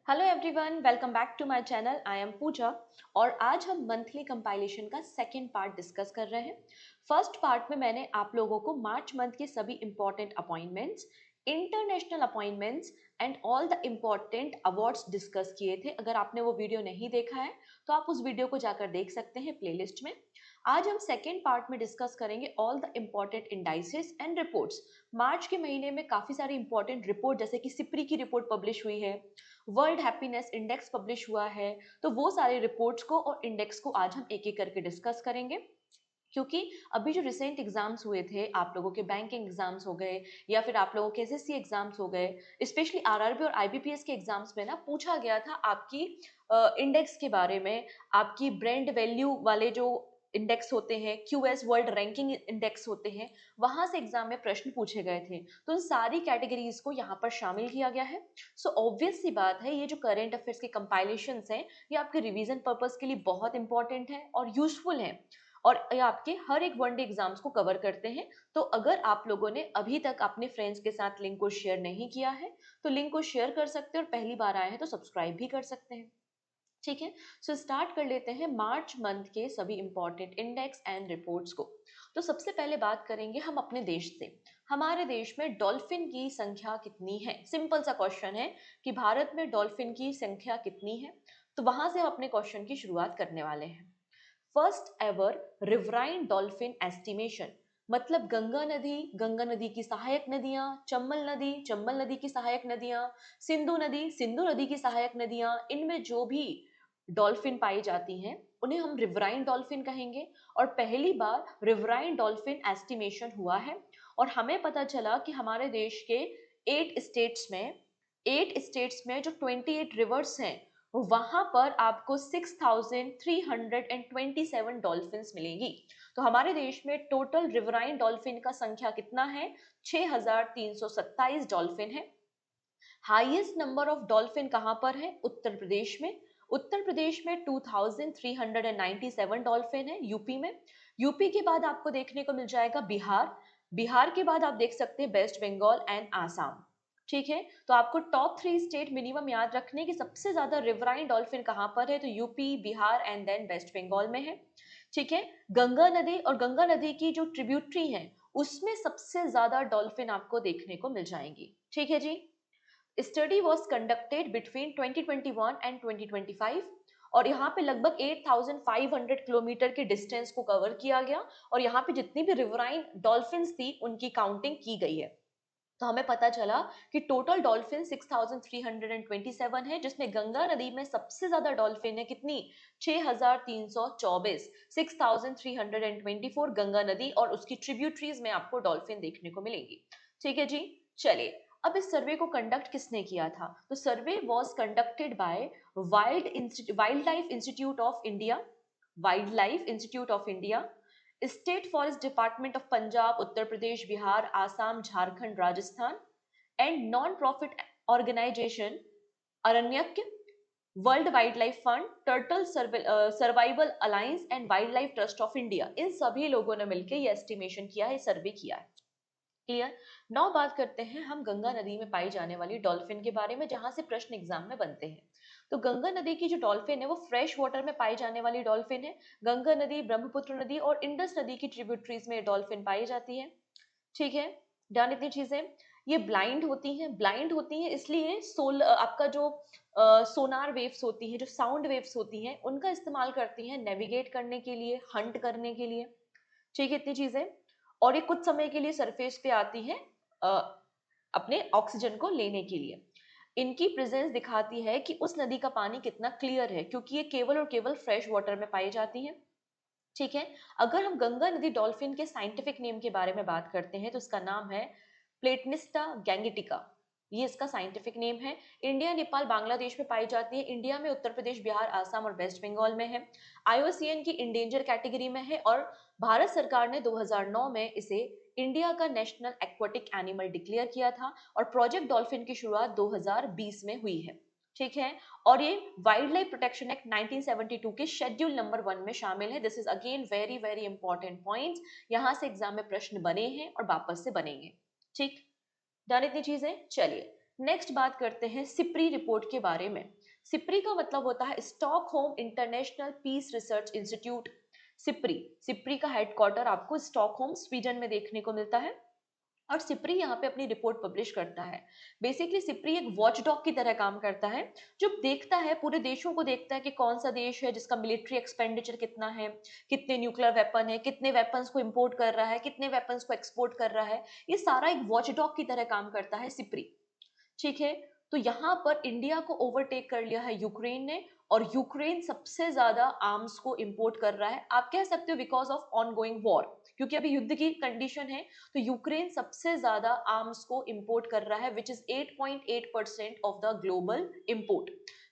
Hello everyone, welcome back to my channel. I am Pooja और आज हम मंथली कंपाइलेशन का सेकंड पार्ट डिस्कस कर रहे हैं। फर्स्ट पार्ट में मैंने आप लोगों को मार्च मंथ के सभी important appointments, international appointments and all the important awards discuss किए थे। अगर आपने वो वीडियो नहीं देखा है तो आप उस वीडियो को जाकर देख सकते हैं प्लेलिस्ट में। आज हम सेकेंड पार्ट में डिस्कस करेंगे all the important indices and reports. मार्च के महीने में काफी सारी इंपॉर्टेंट रिपोर्ट जैसे कि सिप्री की रिपोर्ट पब्लिश हुई है, वर्ल्ड हैप्पीनेस इंडेक्स पब्लिश हुआ है। तो वो सारे रिपोर्ट्स को और इंडेक्स को आज हम एक एक करके डिस्कस करेंगे, क्योंकि अभी जो रिसेंट एग्जाम्स हुए थे, आप लोगों के बैंकिंग एग्जाम्स हो गए या फिर आप लोगों के एसएससी एग्जाम्स हो गए, स्पेशली आरआरबी और आईबीपीएस के एग्जाम्स में ना पूछा गया था आपकी इंडेक्स के बारे में। आपकी ब्रांड वैल्यू वाले जो इंडेक्स होते हैं, क्यूएस वर्ल्ड रैंकिंग इंडेक्स होते हैं, वहां से एग्जाम में प्रश्न पूछे गए थे। तो उन सारी कैटेगरीज को यहाँ पर शामिल किया गया है। सो ऑब्वियस सी बात है, ये जो करेंट अफेयर्स के कंपाइलेशन हैं, ये आपके रिवीजन पर्पज के लिए बहुत इंपॉर्टेंट है और यूजफुल है, और ये आपके हर एक वनडे एग्जाम्स को कवर करते हैं। तो अगर आप लोगों ने अभी तक अपने फ्रेंड्स के साथ लिंक को शेयर नहीं किया है तो लिंक को शेयर कर सकते हैं, और पहली बार आए हैं तो सब्सक्राइब भी कर सकते हैं। ठीक है, सो स्टार्ट कर लेते हैं मार्च मंथ के सभी इंपॉर्टेंट इंडेक्स एंड रिपोर्ट्स को। तो सबसे पहले बात करेंगे हम अपने देश से। हमारे देश में डॉल्फिन की संख्या कितनी है? सिंपल सा क्वेश्चन है कि भारत में डॉल्फिन की संख्या कितनी है। तो वहां से हम अपने क्वेश्चन की शुरुआत करने वाले हैं। First ever riverine dolphin estimation, मतलब गंगा नदी की सहायक नदियां, चंबल नदी की सहायक नदियां, सिंधु नदी की सहायक नदियां, इनमें जो भी डॉल्फिन पाई जाती हैं उन्हें हम रिवराइन डॉल्फिन कहेंगे। और पहली बार रिवराइन डॉल्फिन एस्टिमेशन हुआ है, और हमें पता चला कि हमारे देश के 8 स्टेट्स में जो 28 रिवर्स हैं, वहां पर आपको 6,327 डॉल्फिन्स मिलेंगी। तो हमारे देश में टोटल रिवराइन डॉल्फिन का संख्या कितना है? 6,327 डॉल्फिन है। हाईएस्ट नंबर ऑफ डॉल्फिन कहां पर है? उत्तर प्रदेश में। उत्तर प्रदेश में 2,397 डॉल्फिन है। यूपी में, यूपी के बाद आपको देखने को मिल जाएगा बिहार। बिहार के बाद आप देख सकते हैं वेस्ट बंगाल एंड आसाम। ठीक है, तो आपको टॉप 3 स्टेट मिनिमम याद रखने की, सबसे ज्यादा रिवराइन डॉल्फिन कहां पर है? तो UP, Bihar and then West Bengal में है। ठीक है, गंगा नदी और गंगा नदी की जो ट्रिब्यूटरी है उसमें सबसे ज्यादा डॉल्फिन आपको देखने को मिल जाएंगी। ठीक है ji. Study was conducted between 2021 and 2025, और यहाँ पे लगभग 8,500 किलोमीटर के डिस्टेंस को कवर किया गया, और यहाँ पे जितनी भी रिवराइन डॉल्फिन्स थी उनकी काउंटिंग की गई है। तो हमें पता चला कि टोटल डॉल्फिन 6,327 है, जिसमें गंगा नदी में सबसे ज्यादा डॉल्फिन है। कितनी? 6,324। 6,324 गंगा नदी और उसकी ट्रिब्यूटरीज में आपको डॉल्फिन देखने को मिलेंगी। ठीक है जी। चलिए, अब इस सर्वे को कंडक्ट किसने किया था? तो survey was conducted by wildlife institute of India, state forest department of Punjab, Uttar Pradesh, Bihar, Assam, Jharkhand, Rajasthan, and non profit organisation Aaranyak, world wildlife fund, turtle survival alliance and wildlife trust of India. इन सभी लोगों ने मिलकर ये एस्टिमेशन किया है, सर्वे किया है। क्लियर। नाउ बात करते हैं हम गंगा नदी में पाई जाने वाली डॉल्फिन के बारे में, जहां से प्रश्न एग्जाम में बनते हैं। तो गंगा नदी की जो डॉल्फिन है वो फ्रेश वाटर में पाई जाने वाली डॉल्फिन है। गंगा नदी, ब्रह्मपुत्र नदी और इंडस नदी की ट्रिब्यूटरीज में डॉल्फिन पाई जाती है। ठीक है, डन इतनी चीजें। ये ब्लाइंड होती हैं इसलिए आपका जो सोनार वेव्स होती हैं, जो साउंड वेव्स होती हैं, उनका इस्तेमाल करती हैं नेविगेट करने के लिए, हंट करने के लिए। ठीक है, इतनी चीजें। और ये कुछ समय के लिए सरफेस पे आती है अ, अपने ऑक्सीजन को लेने के लिए। इनकी प्रेजेंस दिखाती है कि उस नदी का पानी कितना क्लियर है, क्योंकि ये केवल और केवल फ्रेश वाटर में पाई जाती है। ठीक है, अगर हम गंगा नदी डॉल्फिन के साइंटिफिक नेम के बारे में बात करते हैं तो इसका नाम है प्लेटनिस्टा गैंगेटिका। ये इसका साइंटिफिक नेम है। इंडिया, नेपाल, बांग्लादेश में पाई जाती है। इंडिया में उत्तर प्रदेश, बिहार, आसाम और वेस्ट बंगाल में है। आईयूसीएन की इंडेंजर कैटेगरी में है, और भारत सरकार ने 2009 में इसे इंडिया का नेशनल एक्वाटिक एनिमल डिक्लेयर किया था, और प्रोजेक्ट डॉल्फिन की शुरुआत 2020 में हुई है। ठीक है, और ये वाइल्ड लाइफ प्रोटेक्शन एक्ट 1972 के शेड्यूल नंबर 1 में शामिल है। This is again very very important points, यहां से एग्जाम में प्रश्न बने हैं और वापस से बनेंगे। ठीक, डन इतनी चीजें। चलिए नेक्स्ट बात करते हैं सिप्री रिपोर्ट के बारे में। सिप्री का मतलब होता है Stockholm International Peace Research Institute. SIPRI SIPRI का हेडक्वार्टर आपको स्टॉकहोम स्वीडन में देखने को मिलता है और सिप्री यहाँ पे अपनी रिपोर्ट पब्लिश करता है। बेसिकली सिप्री एक वॉचडॉग की तरह काम करता है, जो देखता है, पूरे देशों को देखता है कि कौन सा देश है जिसका मिलिट्री एक्सपेंडिचर कितना है, कितने न्यूक्लियर वेपन है, कितने वेपन्स को इंपोर्ट कर रहा है, कितने वेपन्स को एक्सपोर्ट कर रहा है। ये सारा एक वॉचडॉग की तरह काम करता है सिप्री। ठीक है, तो यहाँ पर इंडिया को ओवरटेक कर लिया है यूक्रेन ने, और यूक्रेन सबसे ज्यादा आर्म्स को इंपोर्ट कर रहा है। आप कह सकते हो बिकॉज ऑफ ऑनगोइंग वॉर, क्योंकि अभी युद्ध की कंडीशन है, तो यूक्रेन सबसे ज्यादा आर्म्स को इंपोर्ट कर रहा है, which is 8.8% of the global import.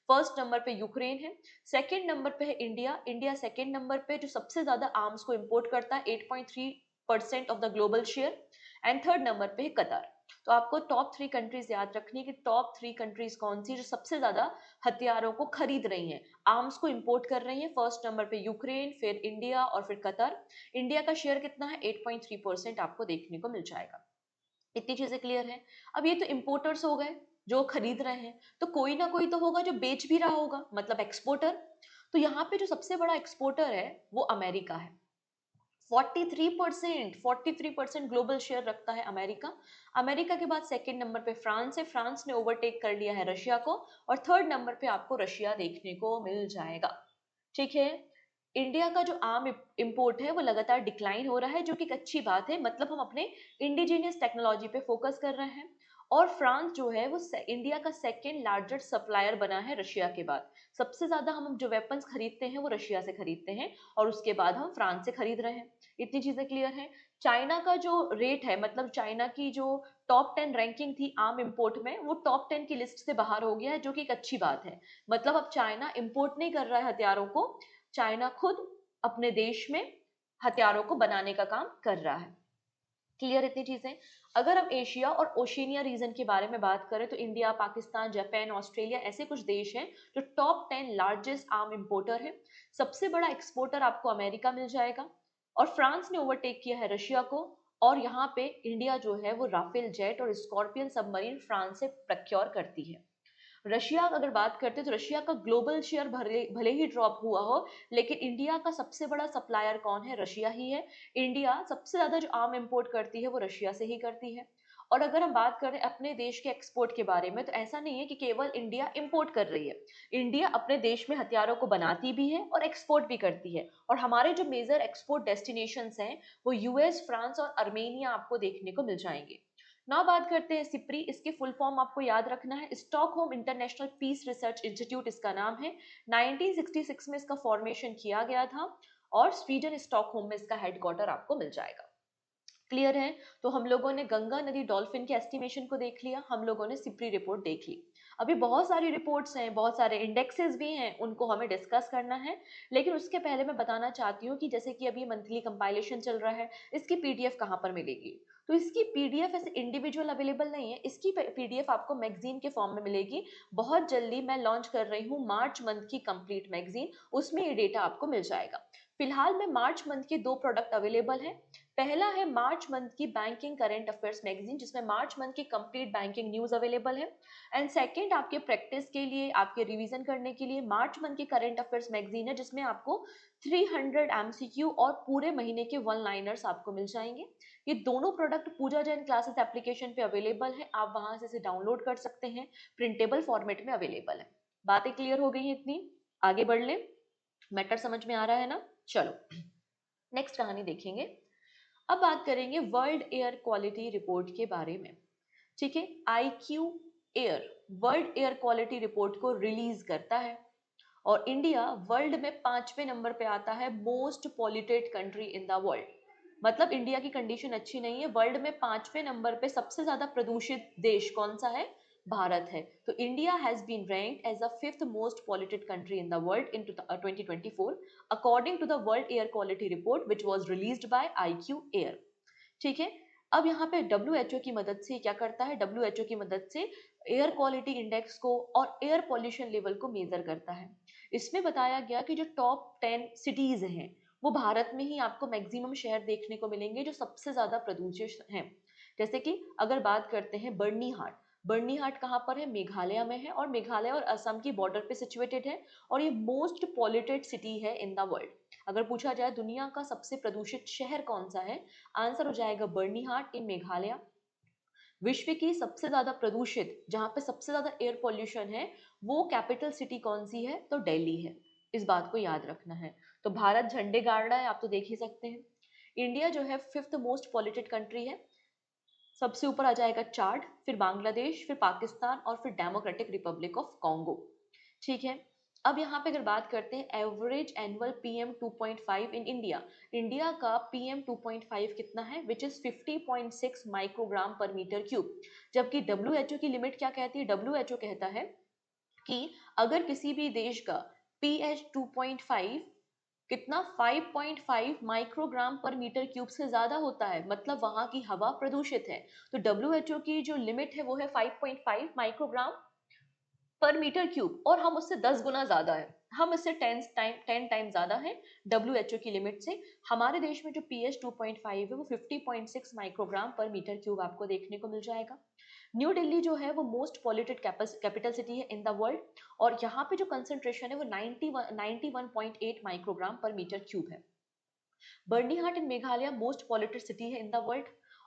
First number पे यूक्रेन है, सेकेंड नंबर पे है इंडिया। इंडिया सेकेंड नंबर पे जो सबसे ज्यादा आर्म्स को इंपोर्ट करता है, 8.3% of the global share. And third number पे है कतर। तो आपको टॉप 3 कंट्रीज याद रखनी है कि टॉप 3 कंट्रीज कौन सी जो सबसे ज्यादा हथियारों को खरीद रही हैं, आर्म्स को इंपोर्ट कर रही हैं। फर्स्ट नंबर पे यूक्रेन, फिर इंडिया और फिर कतर। इंडिया का शेयर कितना है? 8.3% आपको देखने को मिल जाएगा। इतनी चीजें क्लियर है। अब ये तो इंपोर्टर्स हो गए जो खरीद रहे हैं, तो कोई ना कोई तो होगा जो बेच भी रहा होगा, मतलब एक्सपोर्टर। तो यहाँ पे जो सबसे बड़ा एक्सपोर्टर है वो अमेरिका है। 43% ग्लोबल शेयर रखता है अमेरिका। अमेरिका के बाद सेकंड नंबर पे फ्रांस है। फ्रांस ने ओवरटेक कर लिया है रशिया को, और थर्ड नंबर पे आपको रशिया देखने को मिल जाएगा। ठीक है, इंडिया का जो आर्म इंपोर्ट है वो लगातार डिक्लाइन हो रहा है, जो कि एक अच्छी बात है, मतलब हम अपने इंडिजिनियस टेक्नोलॉजी पे फोकस कर रहे हैं। और फ्रांस जो है वो इंडिया का सेकेंड लार्जेस्ट सप्लायर बना है रशिया के बाद। सबसे ज्यादा हम जो वेपन्स खरीदते हैं वो रशिया से खरीदते हैं, और उसके बाद हम फ्रांस से खरीद रहे हैं। इतनी चीजें क्लियर हैं। चाइना का जो रेट है, मतलब चाइना की जो टॉप 10 रैंकिंग थी आर्म इंपोर्ट में, वो टॉप 10 की लिस्ट से बाहर हो गया है, जो कि एक अच्छी बात है। मतलब अब चाइना इंपोर्ट नहीं कर रहा है हथियारों को, चाइना खुद अपने देश में हथियारों को बनाने का काम कर रहा है। क्लियर इतनी चीजें। अगर हम एशिया और ओशिनिया रीजन के बारे में बात करें, तो इंडिया, पाकिस्तान, जापान, ऑस्ट्रेलिया ऐसे कुछ देश हैं जो टॉप 10 लार्जेस्ट आर्म इंपोर्टर है। सबसे बड़ा एक्सपोर्टर आपको अमेरिका मिल जाएगा, और फ्रांस ने ओवरटेक किया है रशिया को। और यहाँ पे इंडिया जो है वो राफेल जेट और स्कॉर्पियन सबमरीन फ्रांस से प्रक्योर करती है। रशिया अगर बात करते हैं तो रशिया का ग्लोबल शेयर भले भले ही ड्रॉप हुआ हो, लेकिन इंडिया का सबसे बड़ा सप्लायर कौन है? रशिया ही है। इंडिया सबसे ज्यादा जो आर्म इंपोर्ट करती है वो रशिया से ही करती है। और अगर हम बात करें अपने देश के एक्सपोर्ट के बारे में, तो ऐसा नहीं है कि केवल इंडिया इंपोर्ट कर रही है। इंडिया अपने देश में हथियारों को बनाती भी है और एक्सपोर्ट भी करती है। और हमारे जो मेजर एक्सपोर्ट डेस्टिनेशंस हैं वो यूएस, फ्रांस और अर्मेनिया आपको देखने को मिल जाएंगे। ना बात करते हैं सिप्री। इसके फुल फॉर्म आपको याद रखना है, Stockholm International Peace Research Institute इसका नाम है। 1966 में इसका फॉर्मेशन किया गया था, और स्वीडन स्टॉकहोम में इसका हेडक्वार्टर आपको मिल जाएगा। क्लियर है? तो हम लोगों ने गंगा नदी डॉल्फिन के एस्टिमेशन को देख लिया, हम लोगों ने सिप्री रिपोर्ट देख ली। अभी बहुत सारी रिपोर्ट्स हैं, बहुत सारे इंडेक्सेस भी हैं, उनको हमें डिस्कस करना है। लेकिन उसके पहले मैं बताना चाहती हूँ कि जैसे कि अभी मंथली कंपाइलेशन चल रहा है, इसकी पीडीएफ कहाँ पर मिलेगी? तो इसकी पीडीएफ ऐसे इंडिविजुअल अवेलेबल नहीं है, इसकी पीडीएफ आपको मैगजीन के फॉर्म में मिलेगी। बहुत जल्दी मैं लॉन्च कर रही हूँ मार्च मंथ की कंप्लीट मैगजीन, उसमें ये डेटा आपको मिल जाएगा। फिलहाल में मार्च मंथ के 2 प्रोडक्ट अवेलेबल हैं। पहला है मार्च मंथ की बैंकिंग करंट अफेयर्स मैगजीन, जिसमें मार्च मंथ की कंप्लीट बैंकिंग न्यूज अवेलेबल है। एंड सेकंड आपके प्रैक्टिस के लिए, आपके रिवीजन करने के लिए मार्च मंथ की करंट अफेयर्स मैगजीन है, जिसमें आपको 300 एमसीक्यू और पूरे महीने के वन लाइनर्स आपको मिल जाएंगे। ये दोनों प्रोडक्ट पूजा जैन क्लासेस एप्लीकेशन पे अवेलेबल है, आप वहां से इसे डाउनलोड कर सकते हैं, प्रिंटेबल फॉर्मेट में अवेलेबल है। बातें क्लियर हो गई हैं इतनी? आगे बढ़ ले, मैटर समझ में आ रहा है ना? चलो नेक्स्ट कहानी देखेंगे। अब बात करेंगे वर्ल्ड एयर क्वालिटी रिपोर्ट के बारे में। ठीक है, IQ air world air quality report को रिलीज करता है, और इंडिया वर्ल्ड में 5वें नंबर पे आता है most polluted country in the world. मतलब इंडिया की कंडीशन अच्छी नहीं है, वर्ल्ड में 5वें नंबर पे सबसे ज्यादा प्रदूषित देश कौन सा है? भारत है। तो India has been ranked as the 5th most polluted country in the world in 2024 according to the World air quality Report which was released by IQ Air. ठीक है, अब यहाँ पे WHO की मदद से क्या करता है? WHO की मदद से एयर क्वालिटी इंडेक्स को और एयर पॉल्यूशन लेवल को मेजर करता है। इसमें बताया गया कि जो टॉप 10 सिटीज हैं, वो भारत में ही आपको मैक्सिमम शहर देखने को मिलेंगे जो सबसे ज्यादा प्रदूषित हैं। जैसे कि अगर बात करते हैं बर्नी हाट, बर्नीहाट कहाँ पर है? मेघालय में है, और मेघालय और असम की बॉर्डर पे सिचुएटेड है, और ये मोस्ट पॉल्यूटेड सिटी है इन द वर्ल्ड। अगर पूछा जाए दुनिया का सबसे प्रदूषित शहर कौन सा है, आंसर हो जाएगा बर्नीहाट इन मेघालय। विश्व की सबसे ज्यादा प्रदूषित, जहां पे सबसे ज्यादा एयर पॉल्यूशन है, वो कैपिटल सिटी कौन सी है? तो दिल्ली है। इस बात को याद रखना है। तो भारत झंडे गाड़ रहा है, आप तो देख ही सकते हैं। इंडिया जो है फिफ्थ मोस्ट पॉल्यूटेड कंट्री है। सबसे ऊपर आ जाएगा चाड, फिर बांग्लादेश, फिर पाकिस्तान, और फिर डेमोक्रेटिक रिपब्लिक ऑफ कॉन्गो। ठीक है। अब यहाँ पे अगर बात करते हैं average annual PM 2.5 in India, India का पीएम 2.5 कितना है? Which is 50.6 microgram per metre cube. जबकि डब्ल्यू की लिमिट क्या कहती है? डब्ल्यू कहता है कि अगर किसी भी देश का पीएच 2.5 कितना 5.5 माइक्रोग्राम पर मीटर क्यूब से ज्यादा होता है, मतलब वहां की हवा प्रदूषित है। तो डब्ल्यू की जो लिमिट है वो है 5.5 माइक्रोग्राम पर मीटर क्यूब, और हम उससे 10 गुना ज्यादा है। हम इससे 10 टाइम ज्यादा है डब्ल्यू की लिमिट से। हमारे देश में जो पीएच 2.5 है वो 50.6 माइक्रोग्राम पर मीटर क्यूब आपको देखने को मिल जाएगा। न्यू दिल्ली जो है वो मोस्ट पॉल्यूटेड कैपिटल सिटी है इन द वर्ल्ड, और यहाँ पे जो कंसेंट्रेशन है वो 91.8 माइक्रोग्राम पर मीटर क्यूब है। बर्नीहाट इन मेघालय मोस्ट पॉल्यूटेड सिटी है इन द वर्ल्ड,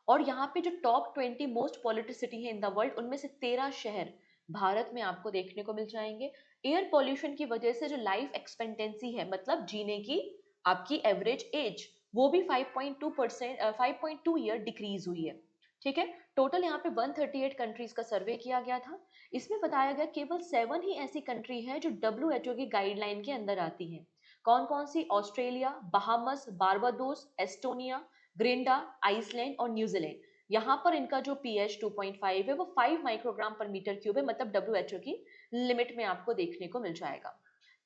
और यहाँ पे जो टॉप 20 मोस्ट पॉल्यूटेड सिटी है इन द वर्ल्ड, उनमें से 13 शहर भारत में आपको देखने को मिल जाएंगे। एयर पॉल्यूशन की वजह से जो लाइफ एक्सपेक्टेंसी है, मतलब जीने की आपकी एवरेज एज, वो भी 5.2% 5.2 ईयर डिक्रीज हुई है। ठीक है। टोटल यहाँ पे 138 कंट्रीज का सर्वे किया गया था। इसमें बताया गया केवल 7 ही ऐसी कंट्री है जो डब्ल्यू की गाइडलाइन के अंदर आती हैं। कौन कौन सी? Australia, Bahamas, Barbados, Estonia, Grenada, Iceland और न्यूजीलैंड। यहाँ पर इनका जो पीएच 2.5 है वो 5 माइक्रोग्राम पर मीटर क्यूब है, मतलब डब्ल्यू की लिमिट में आपको देखने को मिल जाएगा।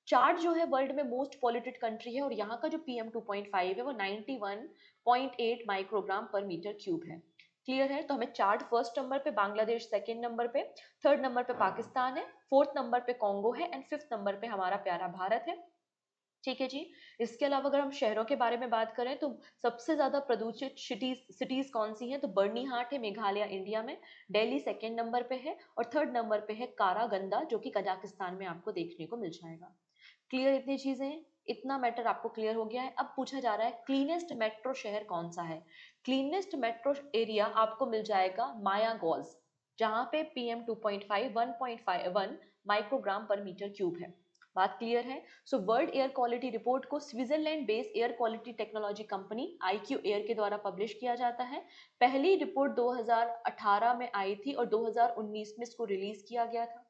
चार्ट जो है वर्ल्ड में मोस्ट पॉल्यूटेड कंट्री है, और यहाँ का जो पीएम 2.5 है वो 91.8 माइक्रोग्राम पर मीटर क्यूब है। क्लियर है? तो हमें चार्ट फर्स्ट नंबर पे, बांग्लादेश सेकंड नंबर पे, थर्ड नंबर पे पाकिस्तान है, फोर्थ नंबर पे कॉन्गो है, एंड फिफ्थ नंबर पे हमारा प्यारा भारत है। ठीक है जी। इसके अलावा अगर हम शहरों के बारे में बात करें तो सबसे ज्यादा प्रदूषित सिटीज कौन सी हैं? तो बर्नीहाट है मेघालय इंडिया में, दिल्ली सेकंड नंबर पे है, और थर्ड नंबर पे है कारागंदा, जो कि कजाकिस्तान में आपको देखने को मिल जाएगा। क्लियर इतनी चीजें? इतना मैटर आपको क्लियर हो गया है। अब पूछा जा रहा है क्लीनेस्ट मेट्रो शहर कौन सा है। क्लीनेस्ट मेट्रो एरिया आपको मिल जाएगा मायागॉज, जहां पे PM 2.5 1.51 microgram per metre cube है। बात क्लियर है? So world air quality report को Switzerland based air quality technology company IQ air के द्वारा पब्लिश किया जाता है। पहली रिपोर्ट 2018 में आई थी, और 2019 में इसको रिलीज किया गया था।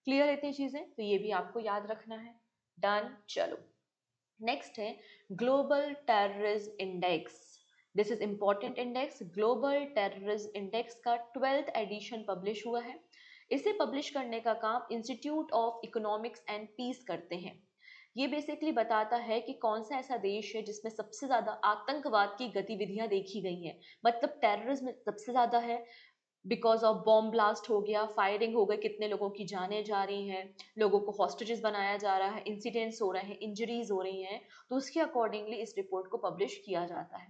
क्लियर है इतनी चीजें? तो ये भी आपको याद रखना है। डन। चलो, नेक्स्ट है global terrorism index. This is important index. Global terrorism index का 12th एडिशन पब्लिश हुआ है। इसे पब्लिश करने का काम Institute of Economics and Peace करते हैं। ये बेसिकली बताता है कि कौन सा ऐसा देश है जिसमें सबसे ज्यादा आतंकवाद की गतिविधियां देखी गई हैं, मतलब टेररिज्म सबसे ज्यादा है। बिकॉज ऑफ बॉम्ब ब्लास्ट हो गया, फायरिंग हो गई, कितने लोगों की जानें जा रही हैं, लोगों को हॉस्टेजेस बनाया जा रहा है, इंसिडेंट्स हो रहे हैं, इंजरीज हो रही हैं, तो उसके अकॉर्डिंगली इस रिपोर्ट को पब्लिश किया जाता है।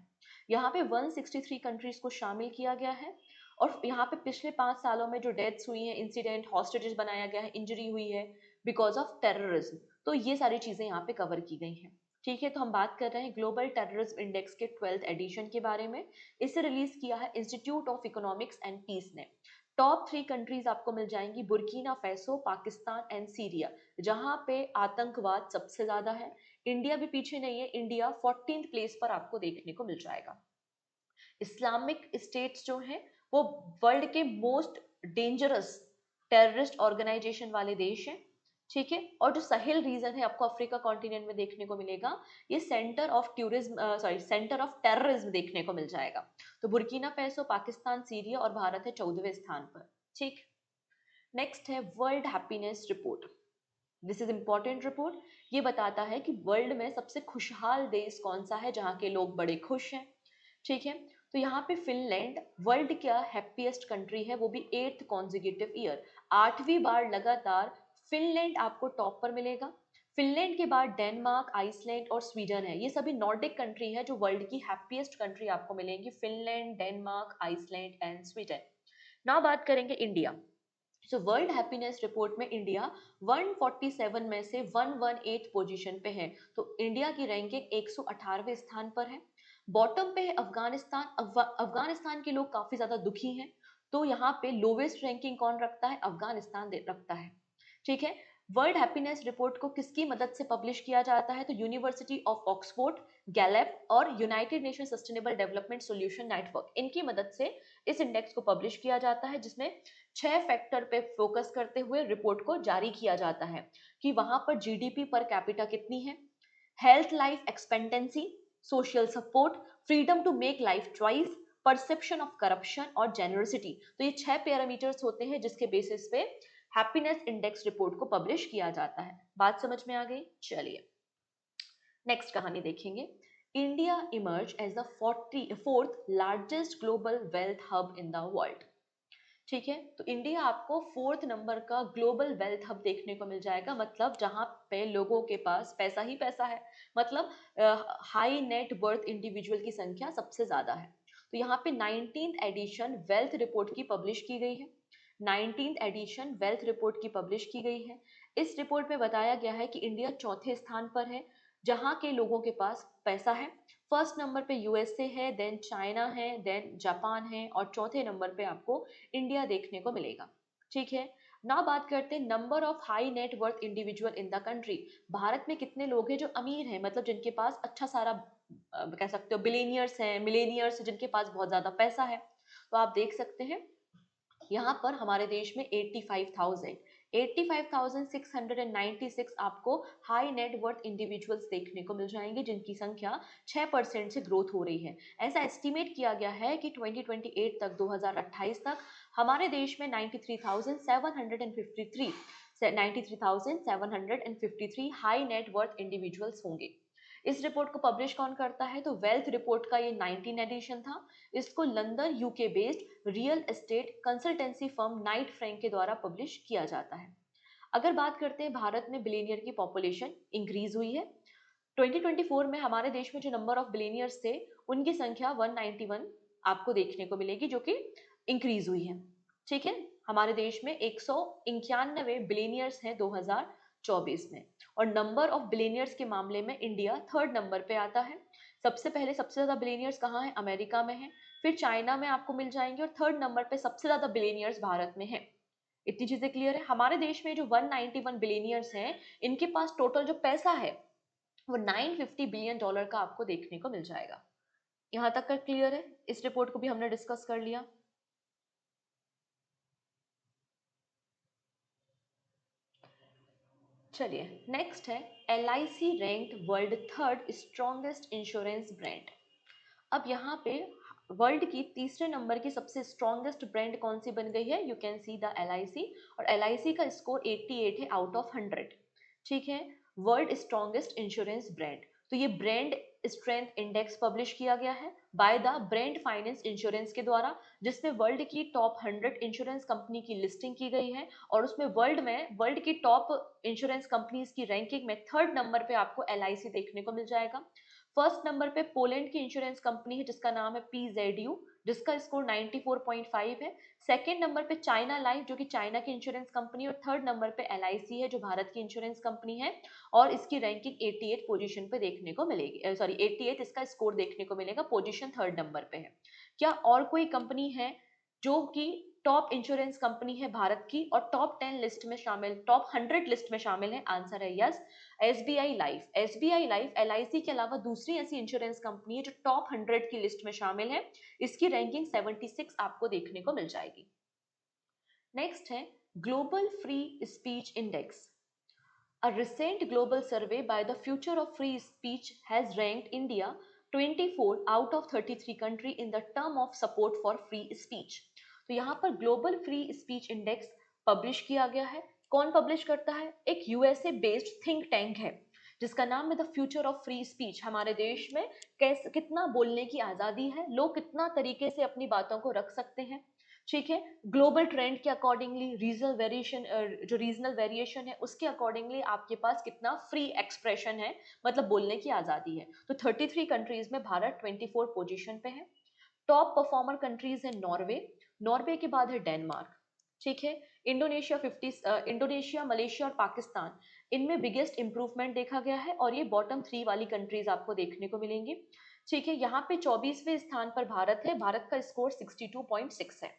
यहाँ पे 163 कंट्रीज को शामिल किया गया है, और यहाँ पे पिछले 5 सालों में जो डेथ्स हुई हैं, इंसिडेंट, हॉस्टेजेस बनाया गया है, इंजरी हुई है बिकॉज ऑफ टेररिज्म, तो ये सारी चीजें यहाँ पे कवर की गई हैं। ठीक है। तो हम बात कर रहे हैं ग्लोबल टेररिज्म इंडेक्स के 12th एडिशन के बारे में। इसे रिलीज किया है Institute of Economics and Peace ने। टॉप 3 कंट्रीज आपको मिल जाएंगी, Burkina Faso, Pakistan and Syria, जहां पे आतंकवाद सबसे ज्यादा है। इंडिया भी पीछे नहीं है, इंडिया 14th प्लेस पर आपको देखने को मिल जाएगा। इस्लामिक स्टेट्स जो हैं वो वर्ल्ड के मोस्ट डेंजरस टेररिस्ट ऑर्गेनाइजेशन वाले देश हैं। ठीक है। और जो साहिल रीजन है आपको अफ्रीका कॉन्टिनेंट में देखने को मिलेगा, ये centre of centre of terrorism देखने को मिल जाएगा। तो बुर्किना फैसो, पाकिस्तान, सीरिया और भारत है 14वें स्थान पर। ठीक। नेक्स्ट है world Happiness report. This is important report. ये बताता है कि वर्ल्ड में सबसे खुशहाल देश कौन सा है, जहाँ के लोग बड़े खुश हैं। ठीक है। तो यहाँ पे फिनलैंड वर्ल्ड का हैप्पीएस्ट कंट्री है, वो भी 8th कॉन्जिक्यूटिव ईयर, 8वीं बार लगातार फिनलैंड आपको टॉप पर मिलेगा। फिनलैंड के बाद डेनमार्क, आइसलैंड और स्वीडन है, ये सभी नॉर्डिक कंट्री है जो वर्ल्ड की हैप्पीएस्ट कंट्री आपको मिलेंगी। Finland, Denmark, Iceland and Sweden. Now बात करेंगे India. So World Happiness Report में इंडिया 147 में से 118 पोजीशन पे है। तो इंडिया की रैंकिंग 118वें स्थान पर है। बॉटम पे है अफगानिस्तान। अफगानिस्तान के लोग काफी ज्यादा दुखी हैं, तो यहाँ पे लोवेस्ट रैंकिंग कौन रखता है? अफगानिस्तान रखता है। ठीक है। वर्ल्ड हैप्पीनेस रिपोर्ट को किसकी मदद से पब्लिश किया जाता है? तो यूनिवर्सिटी ऑफ ऑक्सफोर्ड, गैलेप और United nation sustainable development solution network, इनकी मदद से इस इंडेक्स को पब्लिश किया जाता है, जिसमें 6 फैक्टर पे फोकस करते हुए रिपोर्ट को जारी किया जाता है कि वहां पर जीडीपी पर कैपिटा कितनी है, health life expectancy, social support, freedom to make life choice, perception of corruption और जेनरसिटी। तो ये 6 पैरामीटर्स होते हैं जिसके बेसिस पे हैप्पीनेस इंडेक्स रिपोर्ट को पब्लिश किया जाता है। बात समझ में आ गई? चलिए नेक्स्ट कहानी देखेंगे। India emerge as the 4th largest global wealth hub in the world. ठीक है, तो इंडिया आपको 4th नंबर का ग्लोबल वेल्थ हब देखने को मिल जाएगा, मतलब जहां पे लोगों के पास पैसा ही पैसा है, मतलब हाई नेट वर्थ इंडिविजुअल की संख्या सबसे ज्यादा है। तो यहाँ पे 19th एडिशन वेल्थ रिपोर्ट की पब्लिश की गई है। 19th एडिशन वेल्थ रिपोर्ट की पब्लिश की गई है। इस रिपोर्ट में बताया गया है कि इंडिया चौथे स्थान पर है जहां के लोगों के पास पैसा है। फर्स्ट नंबर पे यूएसए है, देन चाइना है, देन जापान है, और चौथे नंबर पे आपको इंडिया देखने को मिलेगा। ठीक है। ना बात करते हैं number of high net worth individual in the country. Bharat में कितने लोग हैं जो अमीर हैं, मतलब जिनके पास अच्छा सारा कह सकते हो बिलियनियर्स हैं, मिलेनियर्स, जिनके पास बहुत ज्यादा पैसा है। तो आप देख सकते हैं यहाँ पर हमारे देश में 85,696 आपको हाई नेट वर्थ इंडिविजुअल्स देखने को मिल जाएंगे, जिनकी संख्या 6% से ग्रोथ हो रही है। ऐसा एस्टिमेट किया गया है कि 2028 तक, 2028 तक हमारे देश में 93,753 हाई नेट वर्थ इंडिविजुअल्स होंगे। इस रिपोर्ट को पब्लिश कौन करता है? तो वेल्थ रिपोर्ट का ये 19 एडिशन था। इसको London UK based real estate consultancy firm Knight Frank के द्वारा पब्लिश किया जाता है। अगर बात करते हैं भारत में बिलियनियर की पॉपुलेशन इंक्रीज हुई है। 2024 में हमारे देश में जो नंबर ऑफ बिलियनियर्स थे उनकी संख्या 191 आपको देखने को मिलेगी, जो कि इंक्रीज हुई है। ठीक है, हमारे देश में 191 बिलियनियर्स हैं 2024 में, और नंबर ऑफ बिलियनियर्स के मामले में इंडिया 3rd नंबर पे आता है। सबसे पहले सबसे ज्यादा बिलियनियर्स कहाँ है? अमेरिका में है, फिर चाइना में आपको मिल जाएंगे, और 3rd नंबर पे सबसे ज्यादा बिलियनियर्स भारत में है। इतनी चीजें क्लियर है? हमारे देश में जो 191 बिलियनियर्स हैं, इनके पास टोटल जो पैसा है वो $950 बिलियन का आपको देखने को मिल जाएगा। यहां तक का क्लियर है? इस रिपोर्ट को भी हमने डिस्कस कर लिया। चलिए नेक्स्ट है LIC ranked world 3rd strongest insurance brand. अब यहाँ पे वर्ल्ड की तीसरे नंबर की सबसे स्ट्रॉन्गेस्ट ब्रांड कौन सी बन गई है? You can see the LIC, और LIC का स्कोर 88 है आउट ऑफ 100। ठीक है, वर्ल्ड स्ट्रॉन्गेस्ट इंश्योरेंस ब्रांड। तो ये ब्रांड स्ट्रेंथ इंडेक्स पब्लिश किया गया है by the brand finance insurance के द्वारा, जिसमें वर्ल्ड की टॉप 100 इंश्योरेंस कंपनी की लिस्टिंग की गई है, और उसमें वर्ल्ड की टॉप इंश्योरेंस कंपनीज की रैंकिंग में 3rd नंबर पे आपको LIC देखने को मिल जाएगा। फर्स्ट नंबर पे पोलैंड की इंश्योरेंस कंपनी है जिसका नाम है PZU, जिसका स्कोर 94.5 है। सेकेंड नंबर पे चाइना लाइफ, जो कि चाइना की इंश्योरेंस कंपनी, और 3rd नंबर पे LIC है जो भारत की इंश्योरेंस कंपनी है, और इसकी रैंकिंग 88 पोजीशन पे देखने को मिलेगी। सॉरी 88 इसका स्कोर देखने को मिलेगा, पोजीशन 3rd नंबर पे है। क्या और कोई कंपनी है जो कि टॉप इंश्योरेंस कंपनी है भारत की और टॉप 10 लिस्ट में शामिल, टॉप 100 लिस्ट में शामिल है? आंसर है yes, SBI life. SBI life LIC के अलावा दूसरी ऐसी इंश्योरेंस कंपनी है जो टॉप 100 की लिस्ट में शामिल है। इसकी रैंकिंग 76 आपको देखने को मिल जाएगी। नेक्स्ट है global free speech index. A recent global survey by the Future of Free Speech has ranked India 24 out of 33 country in the term of support for free speech। तो यहाँ पर global free speech index publish किया गया है। कौन publish करता है? एक यूएसए बेस्ड थिंक टैंक है जिसका नाम है the future of free speech. हमारे देश में कैसे, कितना बोलने की आज़ादी है, लोग कितना तरीके से अपनी बातों को रख सकते हैं। ठीक है, ग्लोबल ट्रेंड के अकॉर्डिंगली, रीजनल वेरिएशन, जो रीजनल वेरिएशन है उसके अकॉर्डिंगली आपके पास कितना फ्री एक्सप्रेशन है, मतलब बोलने की आज़ादी है। तो 33 कंट्रीज में भारत 24 पोजीशन पे है। टॉप परफॉर्मर कंट्रीज है नॉर्वे, नॉर्वे के बाद है डेनमार्क। ठीक है। इंडोनेशिया, मलेशिया और पाकिस्तान, इनमें बिगेस्ट इंप्रूवमेंट देखा गया है और ये बॉटम 3 वाली कंट्रीज आपको देखने को मिलेंगी। ठीक है, यहाँ पे 24वें स्थान पर भारत है, भारत का स्कोर 62.6 है।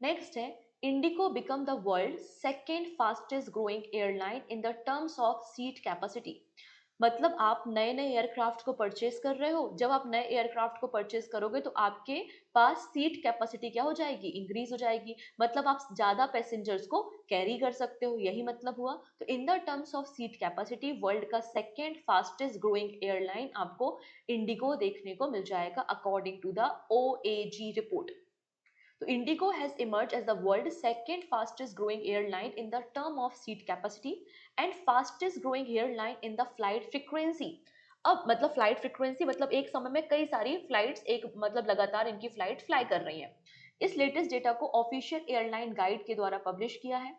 नेक्स्ट है, Indigo become the world second fastest growing airline in the terms of seat capacity. मतलब आप नए नए एयरक्राफ्ट को परचेज कर रहे हो, जब आप नए एयरक्राफ्ट को परचेज करोगे तो आपके पास सीट कैपेसिटी क्या हो जाएगी, इंक्रीज हो जाएगी। मतलब आप ज्यादा पैसेंजर्स को कैरी कर सकते हो, यही मतलब हुआ। तो in the terms of seat capacity world का सेकेंड फास्टेस्ट ग्रोइंग एयरलाइन आपको इंडिगो देखने को मिल जाएगा according to the OAG report. So Indigo has emerged as the world's second fastest growing airline in the term of seat capacity and fastest growing airline in the flight frequency. अब मतलब flight frequency मतलब एक समय में कई सारी flights एक मतलब लगातार इनकी फ्लाइट फ्लाई कर रही हैं। इस लेटेस्ट डेटा को ऑफिशियल एयरलाइन गाइड के द्वारा पब्लिश किया है।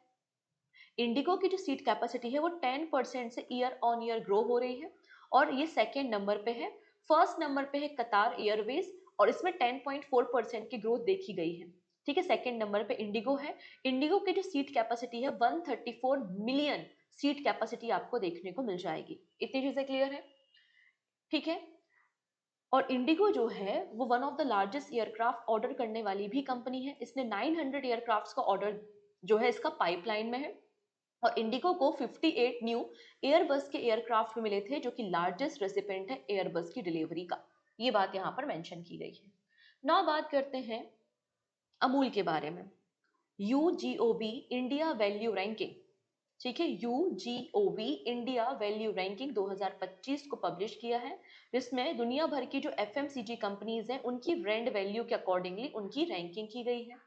इंडिगो की जो सीट कैपेसिटी है वो 10% से ईयर ऑन ईयर ग्रो हो रही है और ये सेकेंड नंबर पे है। फर्स्ट नंबर पे है कतार एयरवेज और इसमें 10.4% की ग्रोथ देखी गई है। ठीक है, सेकेंड नंबर पे इंडिगो है। इंडिगो की जो सीट कैपेसिटी है 134 मिलियन सीट कैपेसिटी आपको देखने को मिल जाएगी। इतनी चीजें क्लियर है? ठीक है। और इंडिगो जो है वो one of the largest aircraft order करने वाली भी कंपनी है। इसने 900 एयरक्राफ्ट्स का ऑर्डर जो है इसका पाइपलाइन में है और इंडिगो को 58 न्यू एयरबस के एयरक्राफ्ट मिले थे जो कि लार्जेस्ट रेसिपेंट है एयरबस की डिलीवरी का। ये बात यहाँ पर मेंशन की गई है। नाउ बात करते हैं अमूल के बारे में। UGOB इंडिया वैल्यू रैंकिंग, ठीक है, UGOB इंडिया वैल्यू रैंकिंग 2025 को पब्लिश किया है, जिसमें दुनिया भर की जो FMCG कंपनीज हैं उनकी ब्रांड वैल्यू के अकॉर्डिंगली उनकी रैंकिंग की गई है।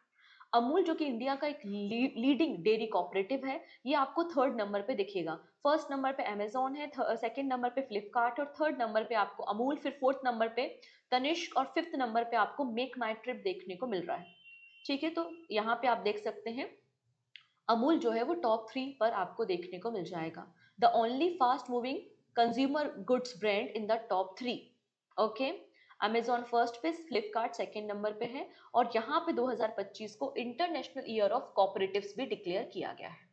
अमूल जो कि इंडिया का एक लीडिंग डेयरी कोऑपरेटिव है, ये आपको थर्ड नंबर पे दिखेगा। फर्स्ट नंबर पे अमेजोन है, सेकंड नंबर पे फ्लिपकार्ट और थर्ड नंबर पे आपको अमूल, फिर फोर्थ नंबर पे तनिष्क और फिफ्थ नंबर पे आपको मेक माई ट्रिप देखने को मिल रहा है। ठीक है, तो यहाँ पे आप देख सकते हैं अमूल जो है वो टॉप 3 पर आपको देखने को मिल जाएगा। The only fast moving consumer goods brand in the top 3। Okay, Amazon first पे, फ्लिपकार्ट सेकेंड नंबर पे है और यहाँ पे 2025 को इंटरनेशनल ईयर ऑफ कोऑपरेटिव्स भी डिक्लेयर किया गया है।